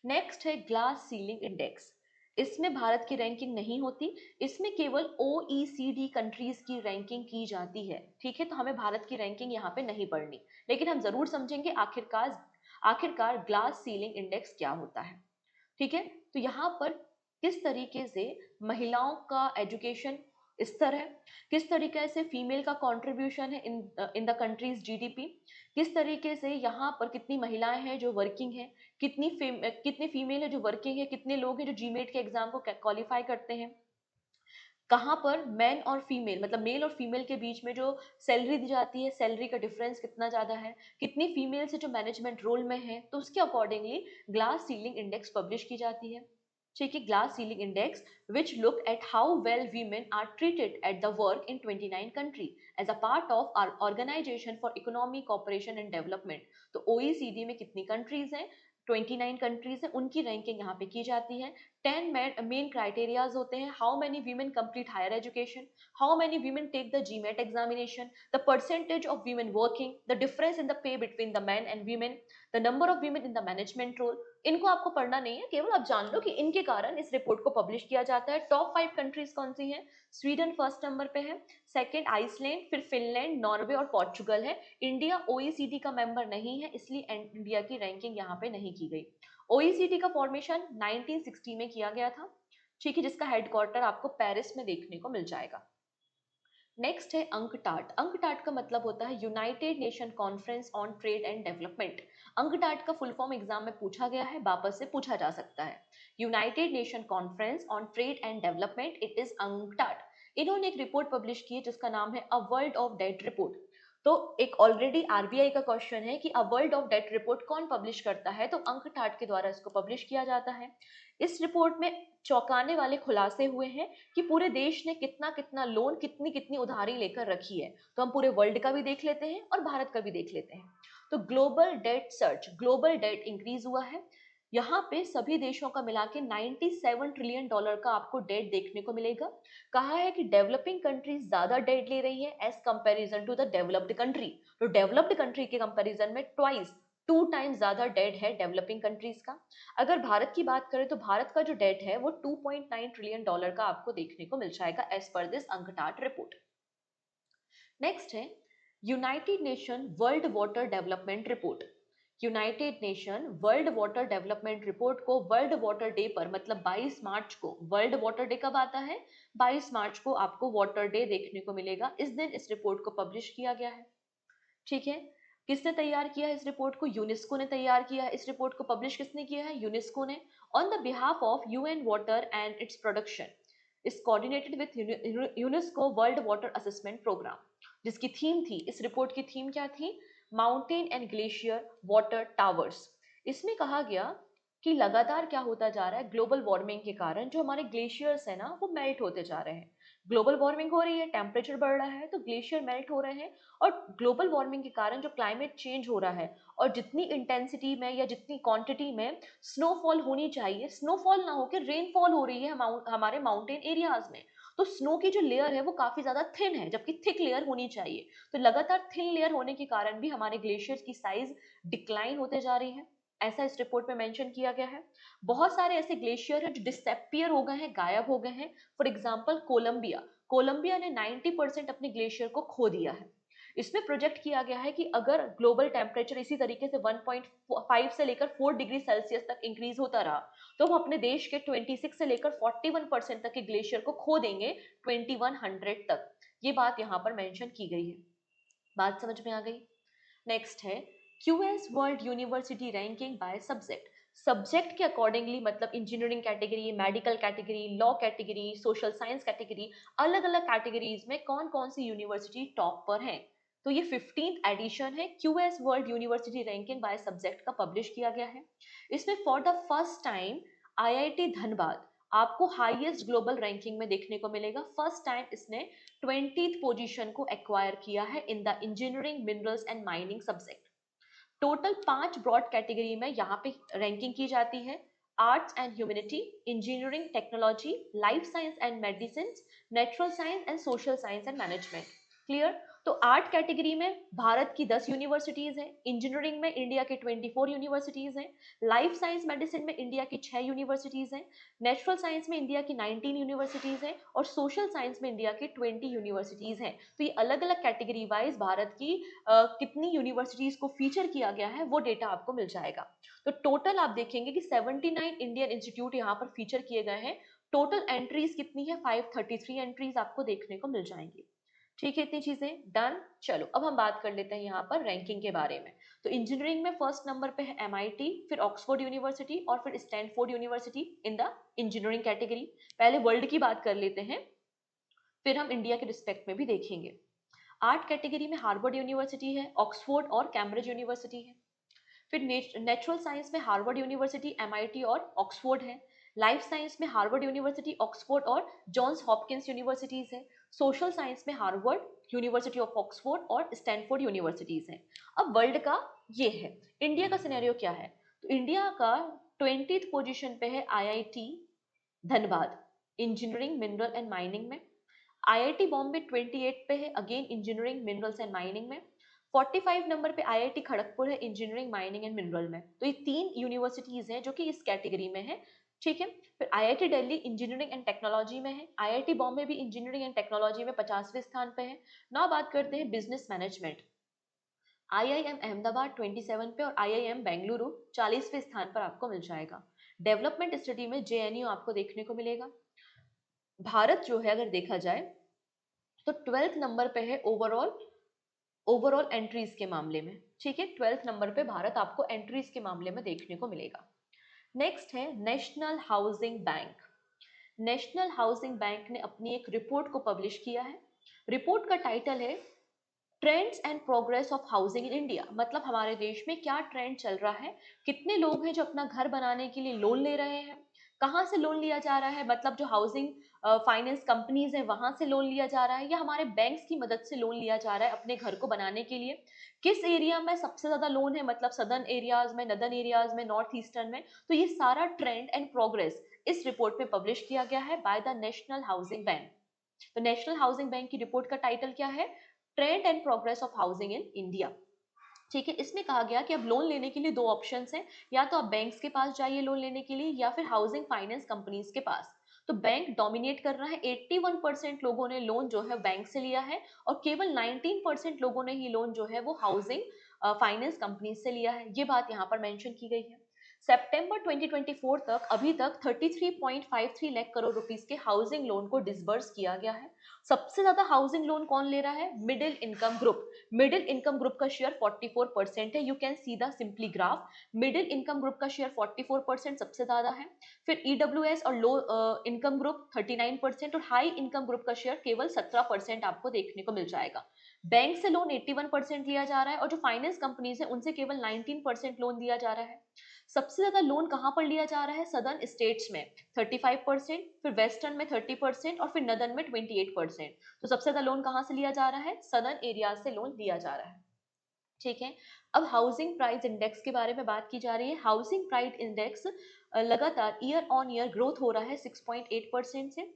नेक्स्ट है ग्लास सीलिंग इंडेक्स। इसमें भारत की रैंकिंग नहीं होती, इसमें केवल OECD कंट्रीज की रैंकिंग की जाती है। ठीक है, तो हमें भारत की रैंकिंग यहाँ पे नहीं पढ़नी, लेकिन हम जरूर समझेंगे आखिरकार ग्लास सीलिंग इंडेक्स क्या होता है। ठीक है, तो यहाँ पर किस तरीके से महिलाओं का एजुकेशन स्तर है, किस तरीके से फीमेल का कंट्रीब्यूशन है इन द कंट्रीज GDP, किस तरीके से यहाँ पर कितनी महिलाएं हैं जो वर्किंग हैं, कितनी फीमेल है जो वर्किंग है, कितने लोग हैं जो GMAT के एग्जाम को क्वालिफाई करते हैं, कहाँ पर मैन और फीमेल मतलब मेल और फीमेल के बीच में जो सैलरी दी जाती है, सैलरी का डिफरेंस कितना ज्यादा है, कितनी फीमेल से जो मैनेजमेंट रोल में है, तो उसके accordingly Glass Ceiling Index publish की जाती है। ठीक है, Glass Ceiling Index which look at how well women are treated at the work in 29 country as a part of are Organisation for Economic Cooperation and Development. तो OECD में कितनी countries हैं, 29 countries हैं, उनकी रैंकिंग यहाँ पे की जाती है। 10 मेन क्राइटेरियाज होते हैं। How many women complete higher education, how many women take the GMAT examination, the percentage of women working, the difference in the pay between the man and women, the number of women in the management role. इनको आपको पढ़ना नहीं है, केवल आप जान लो कि इनके कारण इस रिपोर्ट को पब्लिश किया जाता है। टॉप 5 कंट्रीज कौन सी हैं? स्वीडन फर्स्ट नंबर पे है, सेकेंड आइसलैंड, फिर फिनलैंड, नॉर्वे और पोर्चुगल है। इंडिया OECD का मेंबर नहीं है, इसलिए इंडिया की रैंकिंग यहाँ पे नहीं की गई। OECD का फॉर्मेशन 1960 में किया गया था। ठीक है, जिसका हेडक्वार्टर आपको पेरिस में देखने को मिल जाएगा। नेक्स्ट है अंकटाट। अंकटाट का मतलब होता है United Nation Conference on Trade and development. UNCTAD का फुल फॉर्म एग्जाम में पूछा गया है, वापस से पूछा जा सकता है। United Nation Conference on Trade and Development, it is UNCTAD. इन्होंने एक रिपोर्ट पब्लिश की है जिसका नाम है a World of Debt Report. तो एक ऑलरेडी RBI का क्वेश्चन है कि a World of Debt Report कौन पब्लिश करता है, तो अंकटाट के द्वारा इसको पब्लिश किया जाता है। इस रिपोर्ट में चौंकाने वाले खुलासे हुए हैं कि पूरे देश ने कितना कितना लोन, कितनी कितनी उधारी लेकर रखी है। तो हम पूरे वर्ल्ड का भी देख लेते हैं और भारत का भी देख लेते हैं। तो global debt search, global debt increase हुआ है। यहाँ पे सभी देशों का मिला के $97 ट्रिलियन का आपको डेट देखने को मिलेगा। कहा है कि डेवलपिंग कंट्रीज ज्यादा डेट ले रही है as comparison to the developed country. तो डेवलप्ड कंट्री के कंपैरिजन में ट्वाइस 2 टाइम्स ज्यादा डेट है डेवलपिंग कंट्रीज का। अगर भारत की बात करें तो भारत का जो डेट है वो $2.9 ट्रिलियन का आपको देखने को मिल जाएगा as per this UNCTAD report. Next है United Nation world water development report. United Nation world water development report को वर्ल्ड वाटर डे पर, मतलब 22 मार्च को, वर्ल्ड वाटर डे कब आता है, 22 मार्च को आपको वाटर डे देखने को मिलेगा। इस दिन इस रिपोर्ट को पब्लिश किया गया है। ठीक है, किसने तैयार किया है इस रिपोर्ट को? यूनेस्को ने तैयार किया है। इस रिपोर्ट को पब्लिश किसने किया है? यूनेस्को ने। On the behalf of UN water and its production is coordinated with UNESCO World Water Assessment Programme, जिसकी थीम थी, इस रिपोर्ट की थीम क्या थी? Mountain and glacier water towers. इसमें कहा गया कि लगातार क्या होता जा रहा है, ग्लोबल वार्मिंग के कारण जो हमारे ग्लेशियर्स है ना वो मेल्ट होते जा रहे हैं। ग्लोबल वार्मिंग हो रही है, टेम्परेचर बढ़ रहा है, तो ग्लेशियर मेल्ट हो रहे हैं। और ग्लोबल वार्मिंग के कारण जो क्लाइमेट चेंज हो रहा है, और जितनी इंटेंसिटी में या जितनी क्वांटिटी में स्नोफॉल होनी चाहिए, स्नोफॉल ना होकर रेनफॉल हो रही है हमारे माउंटेन एरियाज में। तो स्नो की जो लेयर है वो काफी ज्यादा थिन है, जबकि थिक लेयर होनी चाहिए। तो लगातार थिन लेयर होने के कारण भी हमारे ग्लेशियर्स की साइज डिक्लाइन होते जा रही है, ऐसा इस रिपोर्ट में मेंशन किया गया है। बहुत सारे ऐसे ग्लेशियर हैं जो डिसअपियर हो गए हैं, गायब हो गए हैं। फॉर एग्जाम्पल कोलंबिया, कोलंबिया ने 90% अपने ग्लेशियर को खो दिया है। इसमें प्रोजेक्ट किया गया है कि अगर ग्लोबल टेम्परेचर इसी तरीके से 1.5 से लेकर 4 डिग्री सेल्सियस तक इंक्रीज होता रहा, तो हम अपने देश के 26 से लेकर 41% तक के ग्लेशियर को खो देंगे 2100 तक। ये बात यहाँ पर मेंशन की गई है। बात समझ में आ गई? नेक्स्ट है QS world university ranking by subject. Subject के अकॉर्डिंगली, मतलब engineering category, medical category, law category, social science category, अलग अलग कैटेगरीज में कौन कौन सी यूनिवर्सिटी टॉप पर है। तो ये 15th एडिशन है QS world university ranking by subject का, पब्लिश किया गया है। इसमें for the first time IIT Dhanbad आपको हाईएस्ट ग्लोबल रैंकिंग में देखने को मिलेगा। फर्स्ट टाइम इसने 20th पोजीशन को एक्वायर किया है in the engineering, minerals and mining subject. Total 5 broad category में यहाँ पे रैंकिंग की जाती है। Arts and humanity, engineering technology, life science and medicine, natural science and social science and management. Clear? तो आर्ट कैटेगरी में भारत की 10 यूनिवर्सिटीज हैं, इंजीनियरिंग में इंडिया के 24 यूनिवर्सिटीज हैं, लाइफ साइंस मेडिसिन में इंडिया की 6 यूनिवर्सिटीज हैं, नेचुरल साइंस में इंडिया की 19 यूनिवर्सिटीज हैं, और सोशल साइंस में इंडिया की 20 यूनिवर्सिटीज हैं। तो ये अलग अलग कैटेगरी वाइज भारत की कितनी यूनिवर्सिटीज को फीचर किया गया है वो डेटा आपको मिल जाएगा। तो टोटल आप देखेंगे कि 79 इंडियन इंस्टीट्यूट यहाँ पर फीचर किए गए हैं। टोटल एंट्रीज कितनी है? 533 एंट्रीज आपको देखने को मिल जाएंगी। ठीक है, इतनी चीजें डन। चलो अब हम बात कर लेते हैं यहाँ पर रैंकिंग के बारे में। तो इंजीनियरिंग में फर्स्ट नंबर पे है एमआईटी, फिर ऑक्सफोर्ड यूनिवर्सिटी और फिर Stanford university in the engineering category. पहले वर्ल्ड की बात कर लेते हैं, फिर हम इंडिया के रिस्पेक्ट में भी देखेंगे। आर्ट कैटेगरी में हार्वर्ड यूनिवर्सिटी है, ऑक्सफोर्ड और कैम्ब्रिज यूनिवर्सिटी है। फिर नेचुरल साइंस में हार्वर्ड यूनिवर्सिटी, एमआईटी और ऑक्सफोर्ड है। लाइफ साइंस में हार्वर्ड यूनिवर्सिटी, ऑक्सफोर्ड और जॉन्स हॉपकिंस यूनिवर्सिटीज है। सोशल साइंस में हार्वर्ड, यूनिवर्सिटी ऑफ ऑक्सफोर्ड और स्टैनफोर्ड यूनिवर्सिटीज हैं। अब वर्ल्ड का ये है। इंडिया का सिनेरियो क्या है? तो इंडिया का 20th पोजीशन पे है IIT Dhanbad, engineering, mineral and mining में। आईआईटी बॉम्बे 28 पे है, again engineering, minerals and mining में। 45 नंबर पे आईआईटी खड़गपुर है, इंजीनियरिंग, माइनिंग एंड मिनरल में। तो ये 3 यूनिवर्सिटीज हैं जो कि इस कैटेगरी में है। ठीक है, फिर IIT Delhi engineering and technology में है। आईआईटी बॉम्बे भी इंजीनियरिंग एंड टेक्नोलॉजी में 50वें स्थान पे है। नाउ बात करते हैं बिजनेस मैनेजमेंट। आईआईएम अहमदाबाद 27 पे और आईआईएम बेंगलुरु 40वें स्थान पर आपको मिल जाएगा। डेवलपमेंट स्टडी में जेएनयू आपको देखने को मिलेगा। भारत जो है अगर देखा जाए तो 12th नंबर पे है ओवरऑल एंट्रीज के मामले में। ठीक है, 12th नंबर पे भारत आपको एंट्रीज के मामले में देखने को मिलेगा। नेक्स्ट है national housing bank. National housing bank ने अपनी एक रिपोर्ट को पब्लिश किया है। रिपोर्ट का टाइटल है trends and progress of housing in India, मतलब हमारे देश में क्या ट्रेंड चल रहा है, कितने लोग हैं जो अपना घर बनाने के लिए लोन ले रहे हैं, कहाँ से लोन लिया जा रहा है, मतलब जो हाउसिंग फाइनेंस कंपनीज है वहां से लोन लिया जा रहा है, या हमारे बैंक्स की मदद से लोन लिया जा रहा है अपने घर को बनाने के लिए। किस एरिया में सबसे ज्यादा लोन है, मतलब सदर्न एरियाज में, नदर्न एरियाज में, नॉर्थ ईस्टर्न में। तो ये सारा ट्रेंड एंड प्रोग्रेस इस रिपोर्ट में पब्लिश किया गया है by the national housing bank. तो नेशनल हाउसिंग बैंक की रिपोर्ट का टाइटल क्या है? Trend and progress of housing in India. ठीक है, इसमें कहा गया कि अब लोन लेने के लिए दो ऑप्शंस हैं, या तो आप बैंक्स के पास जाइए लोन लेने के लिए या फिर हाउसिंग फाइनेंस कंपनीज के पास। तो बैंक डोमिनेट कर रहा है, 81% लोगों ने लोन जो है बैंक से लिया है और केवल 19% लोगों ने ही लोन जो है वो हाउसिंग फाइनेंस कंपनीज से लिया है। ये बात यहाँ पर मेंशन की गई है। सितंबर 2024 तक अभी तक 33.53 लाख करोड़ रुपीस के हाउसिंग लोन को डिसबर्स किया गया है। सबसे ज्यादा हाउसिंग लोन कौन ले रहा है? Middle income group. Middle income group का शेयर 44% है। You can see the simply graph. Middle income group का शेयर 44% सबसे ज्यादा है। फिर ईडब्ल्यूएस और लो इनकम ग्रुप 39% और हाई इनकम ग्रुप का शेयर केवल 17% आपको देखने को मिल जाएगा। बैंक से लोन 81% लिया जा रहा है और जो फाइनेंस कंपनीज है उनसे केवल 19% लोन दिया जा रहा है। सबसे ज्यादा लोन कहां पर लिया जा रहा है? सदर्न स्टेट्स में 35%, फिर वेस्टर्न में 30% और फिर नदर्न में 28%। तो सबसे ज्यादा लोन कहां से लिया जा रहा है? सदर्न एरिया से लोन लिया जा रहा है। ठीक है, अब हाउसिंग प्राइस इंडेक्स के बारे में बात की जा रही है। हाउसिंग प्राइस इंडेक्स लगातार ईयर ऑन ईयर ग्रोथ हो रहा है 6.8% से।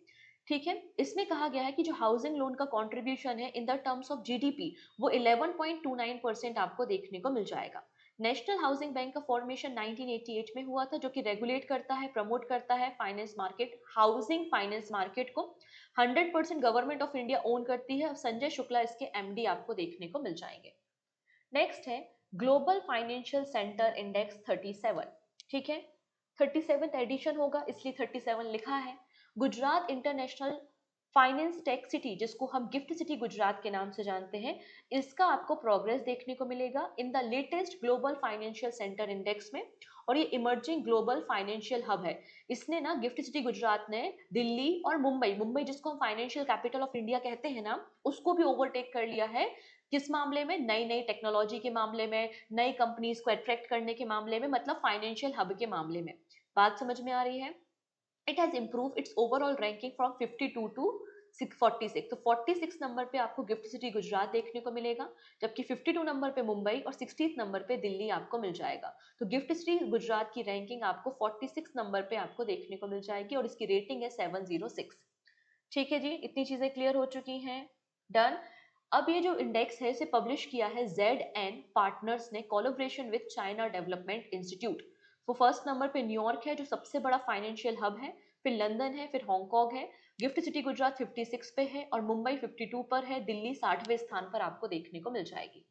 ठीक है, इसमें कहा गया है कि जो हाउसिंग लोन का कंट्रीब्यूशन है in the terms of GDP वो 11.29% आपको देखने को मिल जाएगा। नेशनल हाउसिंग बैंक का फॉर्मेशन 1988 में हुआ था, जो कि रेगुलेट करता है, प्रमोट करता है finance market, housing finance market को। 100% गवर्नमेंट ऑफ इंडिया ओन करती है। संजय शुक्ला इसके एमडी आपको देखने को मिल जाएंगे। नेक्स्ट है ग्लोबल फाइनेंशियल सेंटर इंडेक्स 37। ठीक है, 37th एडिशन होगा इसलिए 37 लिखा है। Gujarat international finance tech city, जिसको हम गिफ्ट सिटी गुजरात के नाम से जानते हैं, इसका आपको प्रोग्रेस देखने को मिलेगा in the latest global financial centre index में। और ये इमर्जिंग ग्लोबल फाइनेंशियल हब है। इसने ना, गिफ्ट सिटी गुजरात ने दिल्ली और मुंबई, मुंबई जिसको हम फाइनेंशियल कैपिटल ऑफ इंडिया कहते हैं ना, उसको भी ओवरटेक कर लिया है। किस मामले में? नई नई टेक्नोलॉजी के मामले में, नई कंपनीज को अट्रैक्ट करने के मामले में, मतलब फाइनेंशियल हब के मामले में। बात समझ में आ रही है? It has improve its overall ranking from 52 to 46। तो 46 नंबर पे आपको गिफ्ट सिटी गुजरात देखने को मिलेगा, जबकि 52 नंबर पे मुंबई और 60th नंबर पे दिल्ली आपको मिल जाएगा। तो गिफ्ट सिटी गुजरात की रैंकिंग आपको 46 नंबर पे आपको देखने को मिल जाएगी और इसकी रेटिंग है 706। ठीक है जी, इतनी चीजें क्लियर हो चुकी हैं। डन। अब ये जो इंडेक्स है इसे पब्लिश किया है ZN पार्टनर्स ने collaboration with China development institute. वो फर्स्ट नंबर पे न्यूयॉर्क है जो सबसे बड़ा फाइनेंशियल हब है, फिर लंदन है, फिर हांगकांग है। गिफ्ट सिटी गुजरात 56 पे है और मुंबई 52 पर है। दिल्ली 60वें स्थान पर आपको देखने को मिल जाएगी।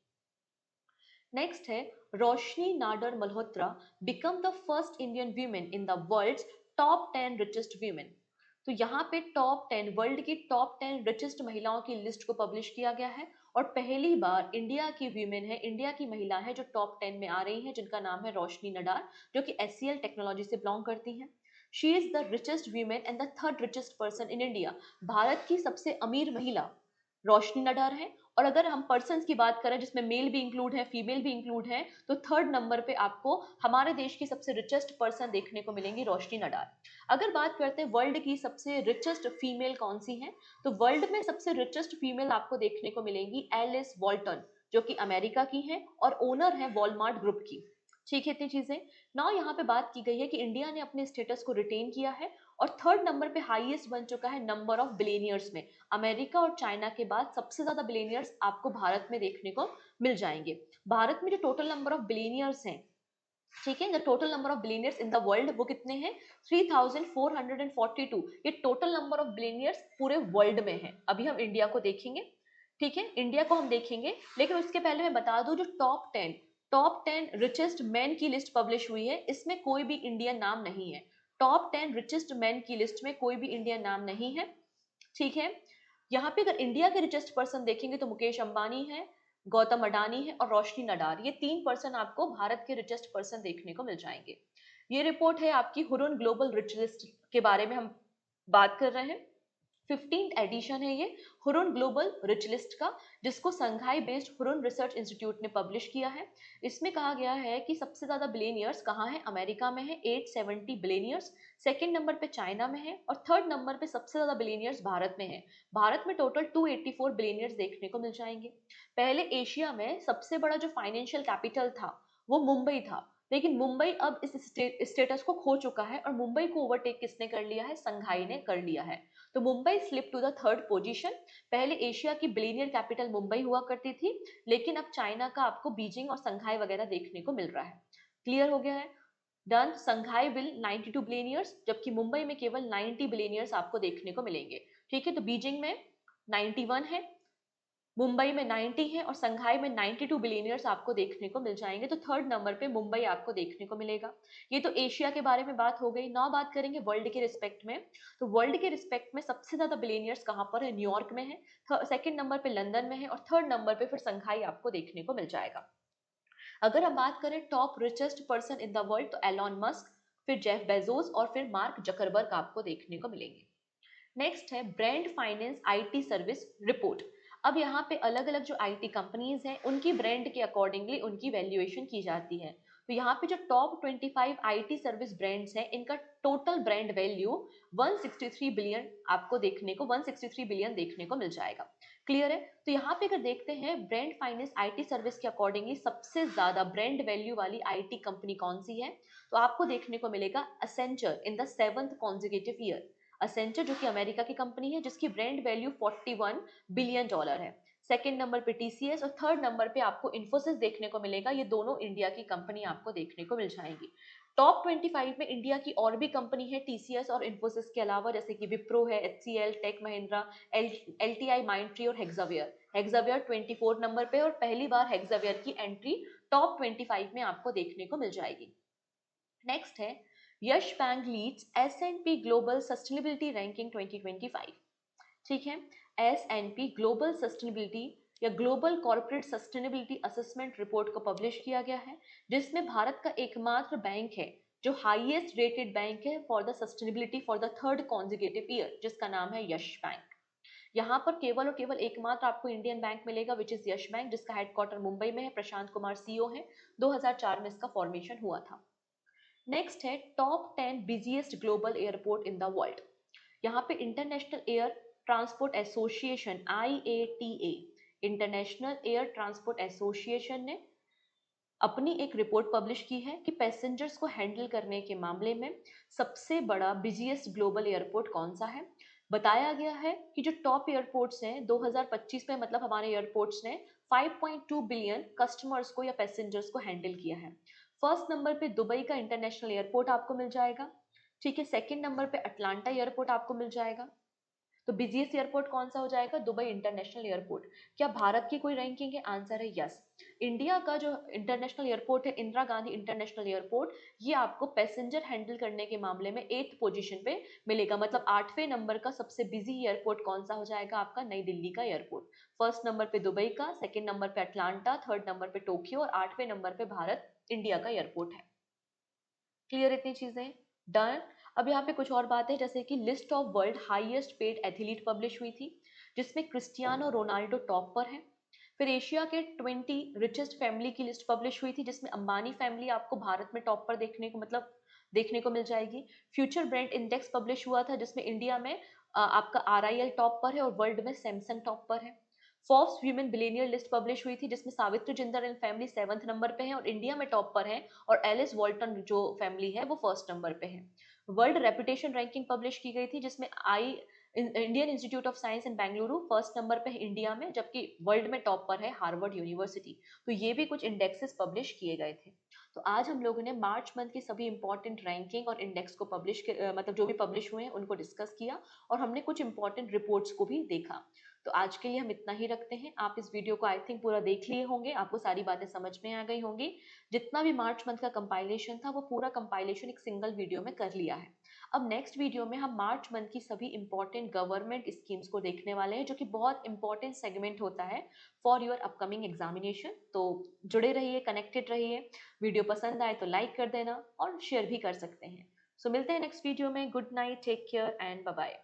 नेक्स्ट है Roshni Nadar Malhotra become the first Indian women in the world's top 10 richest women. तो यहाँ पे टॉप 10, वर्ल्ड की टॉप 10 रिचेस्ट महिलाओं की लिस्ट को पब्लिश किया गया है और पहली बार इंडिया की वीमेन है, इंडिया की महिला है जो टॉप 10 में आ रही है, जिनका नाम है रोशनी नडार, जो कि SCL टेक्नोलॉजी से बिलोंग करती हैं। She is the richest women and the third richest person in India. Bharat की सबसे अमीर महिला रोशनी नडार है। और अगर हम पर्सन्स की बात करें जिसमें मेल भी इंक्लूड है, फीमेल भी इंक्लूड है, तो थर्ड नंबर पे आपको हमारे देश की सबसे रिचेस्ट पर्सन देखने को मिलेंगी रोशनी नडार। अगर बात करते हैं वर्ल्ड की सबसे रिचेस्ट फीमेल कौन सी है, तो वर्ल्ड में सबसे रिचेस्ट फीमेल आपको देखने को मिलेंगी एलिस वॉल्टन, जो कि अमेरिका की है और ओनर है वॉलमार्ट ग्रुप की। ठीक है, इतनी चीजें। नाउ यहाँ पे बात की गई है कि इंडिया ने अपने स्टेटस को रिटेन किया है और थर्ड नंबर पे हाईएस्ट बन चुका है नंबर ऑफ बिलियनियर्स में। अमेरिका और चाइना के बाद सबसे ज्यादा बिलियनियर्स आपको भारत में देखने को मिल जाएंगे। भारत में जो टोटल नंबर ऑफ बिलियनियर्स हैं, ठीक है, the total number of billionaires in the world वो कितने हैं? 3442। ये टोटल नंबर ऑफ बिलियनियर्स पूरे वर्ल्ड में है। अभी हम इंडिया को देखेंगे। ठीक है, इंडिया को हम देखेंगे, लेकिन उसके पहले मैं बता दूं जो टॉप 10 रिचेस्ट मैन की लिस्ट पब्लिश हुई है, इसमें कोई भी इंडियन नाम नहीं है। टॉप 10 रिचेस्ट मैन की लिस्ट में कोई भी इंडियन नाम नहीं है। ठीक है, यहाँ पे अगर इंडिया के रिचेस्ट पर्सन देखेंगे तो मुकेश अंबानी है, गौतम अडानी है और रोशनी नडार। ये 3 पर्सन आपको भारत के रिचेस्ट पर्सन देखने को मिल जाएंगे। ये रिपोर्ट है आपकी हुरुन ग्लोबल रिच लिस्ट के बारे में हम बात कर रहे हैं। 15th एडिशन है ये हुरुन ग्लोबल रिच लिस्ट का, जिसको संघाई बेस्ड हुरुन रिसर्च इंस्टीट्यूट ने पब्लिश किया है। इसमें कहा गया है कि सबसे ज्यादा बिलियनियर्स कहाँ है? अमेरिका में है 870 बिलियनियर्स, सेकंड नंबर पे चाइना में है और थर्ड नंबर पे सबसे ज्यादा बिलियनियर्स भारत में है। भारत में टोटल 284 बिलियनियर्स देखने को मिल जाएंगे। पहले एशिया में सबसे बड़ा जो फाइनेंशियल कैपिटल था वो मुंबई था, लेकिन मुंबई अब इस स्टेटस को खो चुका है और मुंबई को ओवरटेक किसने कर लिया है? संघाई ने कर लिया है। तो Mumbai slip to the third position. पहले एशिया की बिलियनियर कैपिटल मुंबई हुआ करती थी, लेकिन अब चाइना का आपको बीजिंग और संघाई वगैरह देखने को मिल रहा है। क्लियर हो गया है? डन। संघाई विल 92 बिलियनियर्स, जबकि मुंबई में केवल 90 बिलियनियर्स आपको देखने को मिलेंगे। ठीक है, तो बीजिंग में 91 है, मुंबई में 90 है और संघाई में 92 बिलियनियर्स आपको देखने को मिल जाएंगे। तो थर्ड नंबर पे मुंबई आपको देखने को मिलेगा। ये तो एशिया के बारे में बात हो गई। नाउ बात करेंगे वर्ल्ड के रिस्पेक्ट में। तो वर्ल्ड के रिस्पेक्ट में सबसे ज्यादा बिलियनियर्स कहाँ पर है? न्यूयॉर्क में है, सेकंड नंबर पे लंदन में है और थर्ड नंबर पे फिर संघाई आपको देखने को मिल जाएगा। अगर हम बात करें top richest person in the world, तो एलॉन मस्क, फिर जेफ बेजोस और फिर मार्क जकरबर्ग आपको देखने को मिलेंगे। नेक्स्ट है brand finance IT service report. अब यहाँ पे अलग अलग जो आईटी कंपनीज हैं उनकी ब्रांड के अकॉर्डिंगली उनकी वैल्यूएशन की जाती है। तो यहाँ पे जो टॉप 25 आईटी सर्विस ब्रांड्स हैं इनका टोटल ब्रांड वैल्यू 163 बिलियन आपको देखने को 163 बिलियन देखने को मिल जाएगा। क्लियर है? तो यहाँ पे अगर देखते हैं ब्रांड फाइनेंस आईटी सर्विस के अकॉर्डिंगली सबसे ज्यादा ब्रांड वैल्यू वाली आईटी कंपनी कौन सी है, तो आपको देखने को मिलेगा Accenture in the 7th consecutive year. Accenture जो कि अमेरिका की कंपनी है जिसकी ब्रांड वैल्यू 41 बिलियन डॉलर है। सेकंड नंबर पे टीसीएस और थर्ड नंबर पे आपको इन्फोसिस देखने को मिलेगा। ये दोनों इंडिया की कंपनी आपको देखने को मिल जाएंगी। टॉप 25 में इंडिया की और भी कंपनी है टीसीएस और इन्फोसिस के अलावा, जैसे कि विप्रो है, HCL, Tech Mahindra, LTI, Mindtree और हेक्सावेयर। हेक्सावेयर 24 नंबर पे और पहली बार हेक्सावेयर की एंट्री टॉप 25 में आपको देखने को मिल जाएगी। नेक्स्ट है Yes bank leads S&P global sustainability ranking 2025। ठीक है, S&P ग्लोबल सस्टेनेबिलिटी या global corporate sustainability assessment report को पब्लिश किया गया है, जिसमें भारत का एकमात्र बैंक है जो हाईएस्ट रेटेड बैंक है for the sustainability for the third consecutive year, जिसका नाम है यश बैंक। यहाँ पर केवल और केवल एकमात्र आपको इंडियन बैंक मिलेगा विच इज यश बैंक, जिसका हेडक्वार्टर मुंबई में है। प्रशांत कुमार सीईओ है। 2004 में इसका फॉर्मेशन हुआ था। नेक्स्ट है top 10 busiest global airport in the world. यहाँ पे international air transport association IATA, international air transport association ने अपनी एक रिपोर्ट पब्लिश की है कि पैसेंजर्स को हैंडल करने के मामले में सबसे बड़ा बिजिएस्ट ग्लोबल एयरपोर्ट कौन सा है। बताया गया है कि जो टॉप एयरपोर्ट्स हैं 2025 में, मतलब हमारे एयरपोर्ट्स ने 5.2 बिलियन कस्टमर्स को या पैसेंजर्स को हैंडल किया है। फर्स्ट नंबर पे दुबई का इंटरनेशनल एयरपोर्ट आपको मिल जाएगा। ठीक है, सेकंड नंबर पे अटलांटा एयरपोर्ट आपको मिल जाएगा। तो बिजिएस्ट एयरपोर्ट कौन सा हो जाएगा? Dubai international airport. क्या भारत की कोई रैंकिंग है? आंसर है यस। इंडिया का जो इंटरनेशनल एयरपोर्ट है इंदिरा गांधी इंटरनेशनल एयरपोर्ट, ये आपको पैसेंजर हैंडल करने के मामले में 8th पोजीशन पे मिलेगा। मतलब 8वें नंबर का सबसे बिजी एयरपोर्ट कौन सा हो जाएगा? आपका नई दिल्ली का एयरपोर्ट। फर्स्ट नंबर पे दुबई का, सेकेंड नंबर पे अटलांटा, थर्ड नंबर पे टोक्यो और 8वें नंबर पे भारत इंडिया का एयरपोर्ट है। क्लियर इतनी चीजें? डन। अब यहाँ पे कुछ और बात है, जैसे कि list of world highest paid athlete publish हुई थी, जिसमें क्रिस्टियानो रोनाल्डो टॉप पर है। फिर एशिया के 20 रिचेस्ट फैमिली की लिस्ट पब्लिश हुई थी, जिसमें अंबानी फैमिली आपको भारत में टॉप पर देखने को मिल जाएगी। फ्यूचर ब्रांड इंडेक्स पब्लिश हुआ था, जिसमें इंडिया में आपका RIL टॉप पर है और वर्ल्ड में सैमसंग टॉप पर है। Forbes women billionaire list publish हुई थी, जिसमें Savitri Jindal and family 7th number पे है और इंडिया में टॉप पर है, और एलिस वॉल्टन जो फैमिली है वो फर्स्ट नंबर पे है। वर्ल्ड रेपुटेशन रैंकिंग पब्लिश की गई थी, जिसमें Indian institute of science in Bengaluru first number पे है इंडिया में, जबकि वर्ल्ड में टॉप पर है हार्वर्ड यूनिवर्सिटी। तो ये भी कुछ इंडेक्सेस पब्लिश किए गए थे। तो आज हम लोगों ने मार्च मंथ की सभी इंपॉर्टेंट रैंकिंग और इंडेक्स को मतलब जो भी पब्लिश हुए हैं उनको डिस्कस किया, और हमने कुछ इंपॉर्टेंट रिपोर्ट्स को भी देखा। तो आज के लिए हम इतना ही रखते हैं। आप इस वीडियो को आई थिंक पूरा देख लिए होंगे, आपको सारी बातें समझ में आ गई होंगी। जितना भी मार्च मंथ का कंपाइलेशन था वो पूरा कंपाइलेशन एक सिंगल वीडियो में कर लिया है। अब नेक्स्ट वीडियो में हम मार्च मंथ की सभी इंपॉर्टेंट गवर्नमेंट स्कीम्स को देखने वाले हैं, जो कि बहुत इंपॉर्टेंट सेगमेंट होता है फॉर योर अपकमिंग एग्जामिनेशन। तो जुड़े रहिए, कनेक्टेड रहिए। वीडियो पसंद आए तो लाइक कर देना और शेयर भी कर सकते हैं। सो मिलते हैं नेक्स्ट वीडियो में। Good night, take care and bye bye.